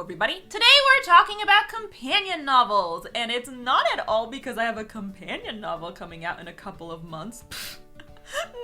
Hello everybody! Today we're talking about companion novels, and it's not at all because I have a companion novel coming out in a couple of months.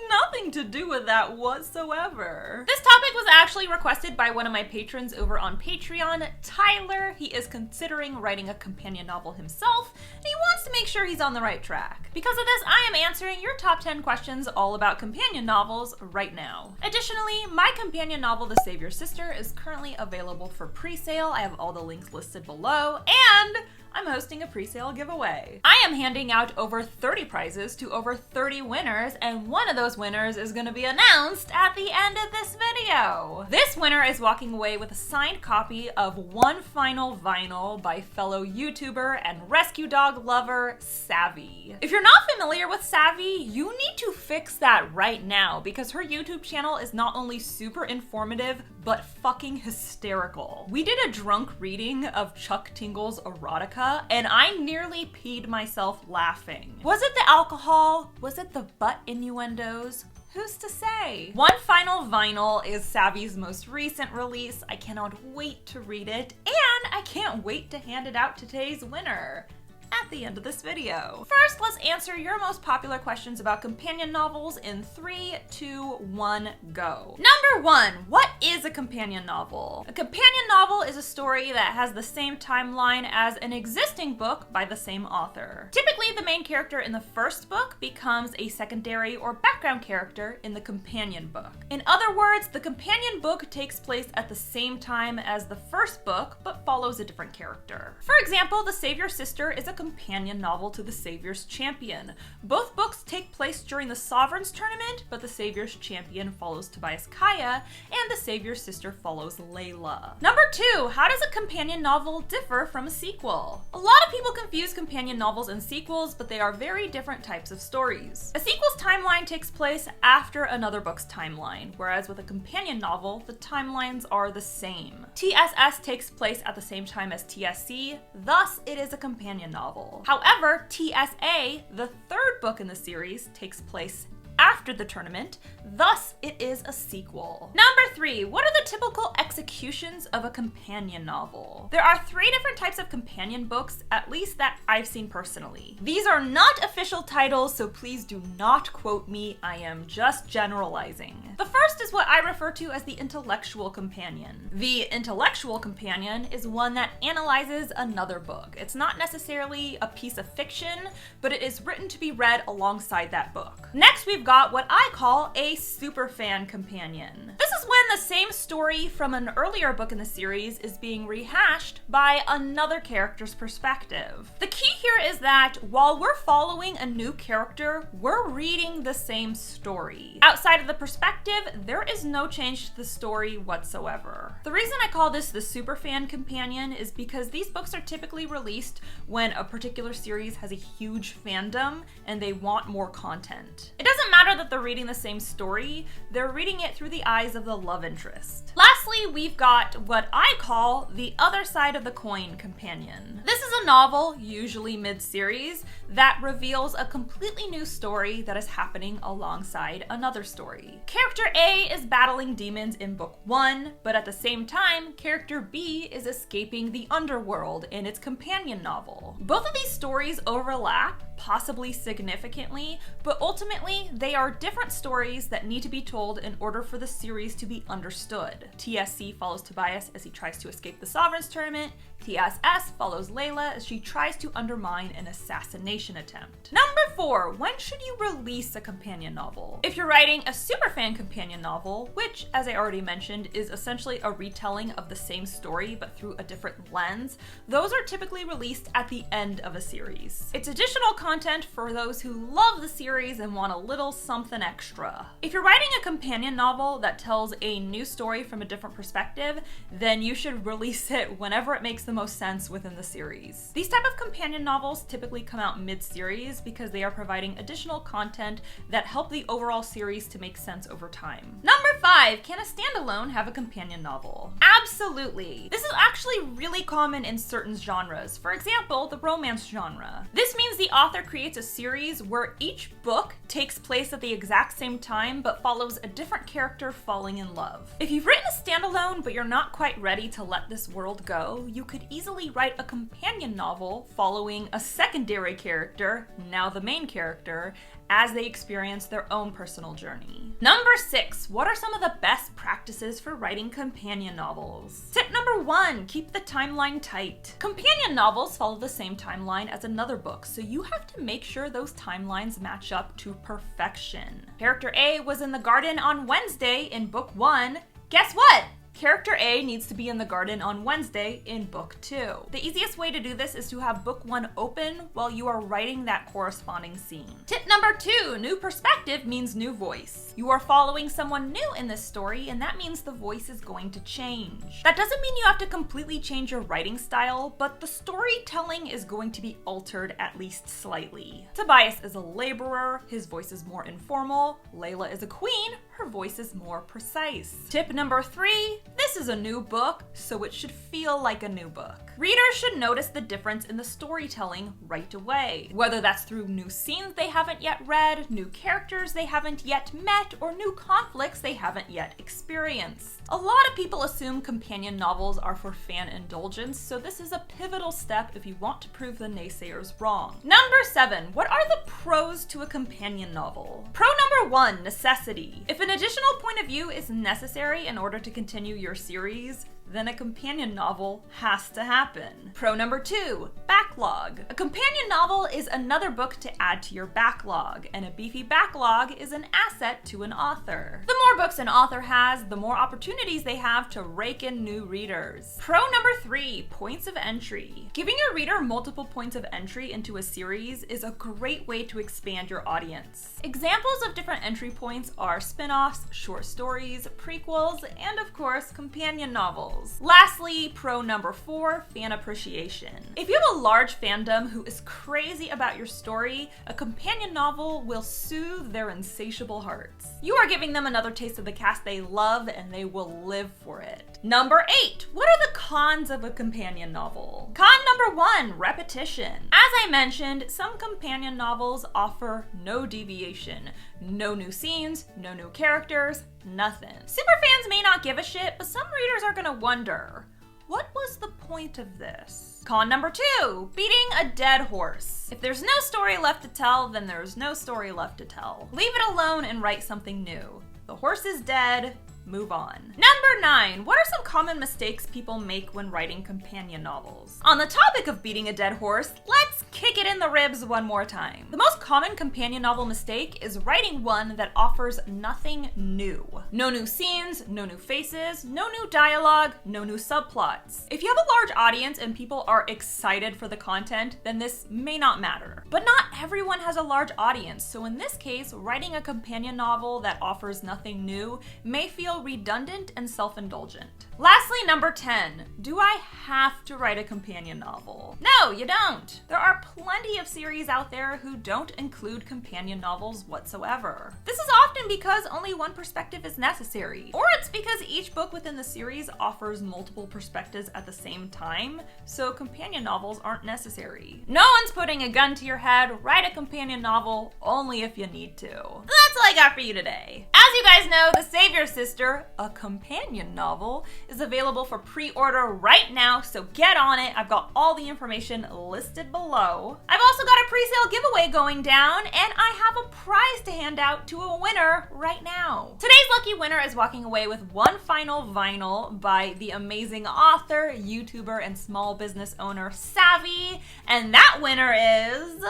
Nothing to do with that whatsoever. This topic was actually requested by one of my patrons over on Patreon, Tyler. He is considering writing a companion novel himself, and he wants to make sure he's on the right track. Because of this, I am answering your top 10 questions all about companion novels right now. Additionally, my companion novel, The Savior's Sister, is currently available for pre-sale. I have all the links listed below, and I'm hosting a pre-sale giveaway. I am handing out over 30 prizes to over 30 winners, and one of those winners is going to be announced at the end of this video. This winner is walking away with a signed copy of One Final Vinyl by fellow YouTuber and rescue dog lover, Savvy. If you're not familiar with Savvy, you need to fix that right now because her YouTube channel is not only super informative, but fucking hysterical. We did a drunk reading of Chuck Tingle's erotica, and I nearly peed myself laughing. Was it the alcohol? Was it the butt innuendos? Who's to say? One Final Vinyl is Savvy's most recent release. I cannot wait to read it, and I can't wait to hand it out to today's winner at the end of this video. First, let's answer your most popular questions about companion novels in 3, 2, 1, go. Number 1, what is a companion novel? A companion novel is a story that has the same timeline as an existing book by the same author. Typically, the main character in the first book becomes a secondary or background character in the companion book. In other words, the companion book takes place at the same time as the first book, but follows a different character. For example, The Savior's Sister is a companion novel to The Savior's Champion. Both books take place during the Sovereign's Tournament, but The Savior's Champion follows Tobias Kaya, and The Savior's Sister follows Layla. Number 2, how does a companion novel differ from a sequel? A lot of people confuse companion novels and sequels, but they are very different types of stories. A sequel's timeline takes place after another book's timeline, whereas with a companion novel, the timelines are the same. TSS takes place at the same time as TSC, thus it is a companion novel. However, TSA, the third book in the series, takes place after the tournament, thus it is a sequel. Number 3, what are the typical executions of a companion novel? There are 3 different types of companion books, at least that I've seen personally. These are not official titles, so please do not quote me, I am just generalizing. The first is what I refer to as the intellectual companion. The intellectual companion is one that analyzes another book. It's not necessarily a piece of fiction, but it is written to be read alongside that book. Next, we've got what I call a superfan companion. This is when the same story from an earlier book in the series is being rehashed by another character's perspective. The key here is that while we're following a new character, we're reading the same story. Outside of the perspective, there is no change to the story whatsoever. The reason I call this the superfan companion is because these books are typically released when a particular series has a huge fandom and they want more content. It doesn't matter that they're reading the same story, they're reading it through the eyes of the love interest. Lastly, we've got what I call the other side of the coin companion. This is a novel, usually mid-series, that reveals a completely new story that is happening alongside another story. Character A is battling demons in book 1, but at the same time, character B is escaping the underworld in its companion novel. Both of these stories overlap, possibly significantly, but ultimately they are different stories that need to be told in order for the series to be understood. TSC follows Tobias as he tries to escape the Sovereign's Tournament. TSS follows Layla as she tries to undermine an assassination attempt. Number 4, when should you release a companion novel? If you're writing a superfan companion novel, which, as I already mentioned, is essentially a retelling of the same story but through a different lens, those are typically released at the end of a series. It's additional content for those who love the series and want a little something extra. If you're writing a companion novel that tells a new story from a different perspective, then you should release it whenever it makes the most sense within the series. These type of companion novels typically come out mid-series because they are providing additional content that help the overall series to make sense over time. Number 5, can a standalone have a companion novel? Absolutely. This is actually really common in certain genres. For example, the romance genre. This means the author creates a series where each book takes place at the exact same time but follows a different character falling in love. If you've written a standalone but you're not quite ready to let this world go, you could easily write a companion novel following a secondary character, now the main character, as they experience their own personal journey. Number 6, what are some of the best practices for writing companion novels? Tip number 1, keep the timeline tight. Companion novels follow the same timeline as another book, so you have to make sure those timelines match up to perfection. Character A was in the garden on Wednesday in book 1. Guess what? Character A needs to be in the garden on Wednesday in book 2. The easiest way to do this is to have book 1 open while you are writing that corresponding scene. Tip number 2, new perspective means new voice. You are following someone new in this story, and that means the voice is going to change. That doesn't mean you have to completely change your writing style, but the storytelling is going to be altered at least slightly. Tobias is a laborer, his voice is more informal. Layla is a queen, her voice is more precise. Tip number 3, this is a new book, so it should feel like a new book. Readers should notice the difference in the storytelling right away, whether that's through new scenes they haven't yet read, new characters they haven't yet met, or new conflicts they haven't yet experienced. A lot of people assume companion novels are for fan indulgence, so this is a pivotal step if you want to prove the naysayers wrong. Number 7, what are the pros to a companion novel? Pro number 1, necessity. If an additional point of view is necessary in order to continue your series, then a companion novel has to happen. Pro number 2, backlog. A companion novel is another book to add to your backlog, and a beefy backlog is an asset to an author. The more books an author has, the more opportunities they have to rake in new readers. Pro number 3, points of entry. Giving your reader multiple points of entry into a series is a great way to expand your audience. Examples of different entry points are spin-offs, short stories, prequels, and of course, companion novels. Lastly, pro number 4, fan appreciation. If you have a large fandom who is crazy about your story, a companion novel will soothe their insatiable hearts. You are giving them another taste of the cast they love, and they will live for it. Number 8, what are the cons of a companion novel? Con number 1, repetition. As I mentioned, some companion novels offer no deviation. No new scenes, no new characters, nothing. Superfans may not give a shit, but some readers are gonna wonder, what was the point of this? Con number 2, beating a dead horse. If there's no story left to tell, then there's no story left to tell. Leave it alone and write something new. The horse is dead, move on. Number 9, what are some common mistakes people make when writing companion novels? On the topic of beating a dead horse, let's kick it in the ribs one more time. The most common companion novel mistake is writing one that offers nothing new. No new scenes, no new faces, no new dialogue, no new subplots. If you have a large audience and people are excited for the content, then this may not matter. But not everyone has a large audience, so in this case, writing a companion novel that offers nothing new may feel redundant and self-indulgent. Lastly, number 10, do I have to write a companion novel? No, you don't. There are plenty of series out there who don't include companion novels whatsoever. This is often because only one perspective is necessary, or it's because each book within the series offers multiple perspectives at the same time, so companion novels aren't necessary. No one's putting a gun to your head, write a companion novel only if you need to. That's all I got for you today. As you guys know, The Savior Sister, a companion novel, is available for pre-order right now, so get on it. I've got all the information listed below. I've also got a pre-sale giveaway going down, and I have a prize to hand out to a winner right now. Today's lucky winner is walking away with one final vinyl by the amazing author, YouTuber, and small business owner Savvy, and that winner is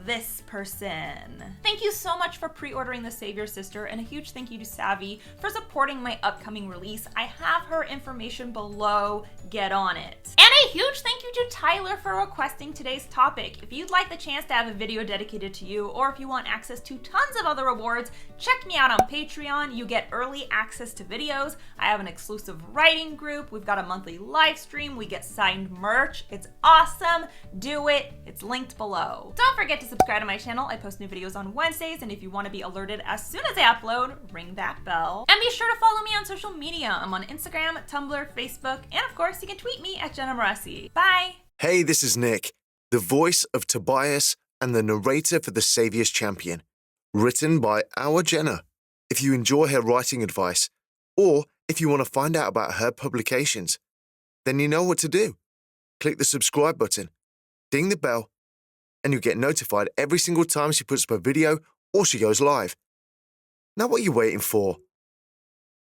this person. Thank you so much for pre-ordering The Savior Sister, and a huge thank you to Savvy for supporting my upcoming release. I have her information below. Get on it. And a huge thank you to Tyler for requesting today's topic. If you'd like the chance to have a video dedicated to you, or if you want access to tons of other rewards, check me out on Patreon. You get early access to videos. I have an exclusive writing group. We've got a monthly live stream. We get signed merch. It's awesome. Do it. It's linked below. Don't forget forget to subscribe to my channel. I post new videos on Wednesdays, and if you want to be alerted as soon as I upload, ring that bell. And be sure to follow me on social media. I'm on Instagram, Tumblr, Facebook, and of course, you can tweet me at Jenna Moreci. Bye! Hey, this is Nick, the voice of Tobias and the narrator for The Saviour's Champion, written by our Jenna. If you enjoy her writing advice, or if you want to find out about her publications, then you know what to do. Click the subscribe button, ding the bell, and you'll get notified every single time she puts up a video or she goes live. Now what are you waiting for?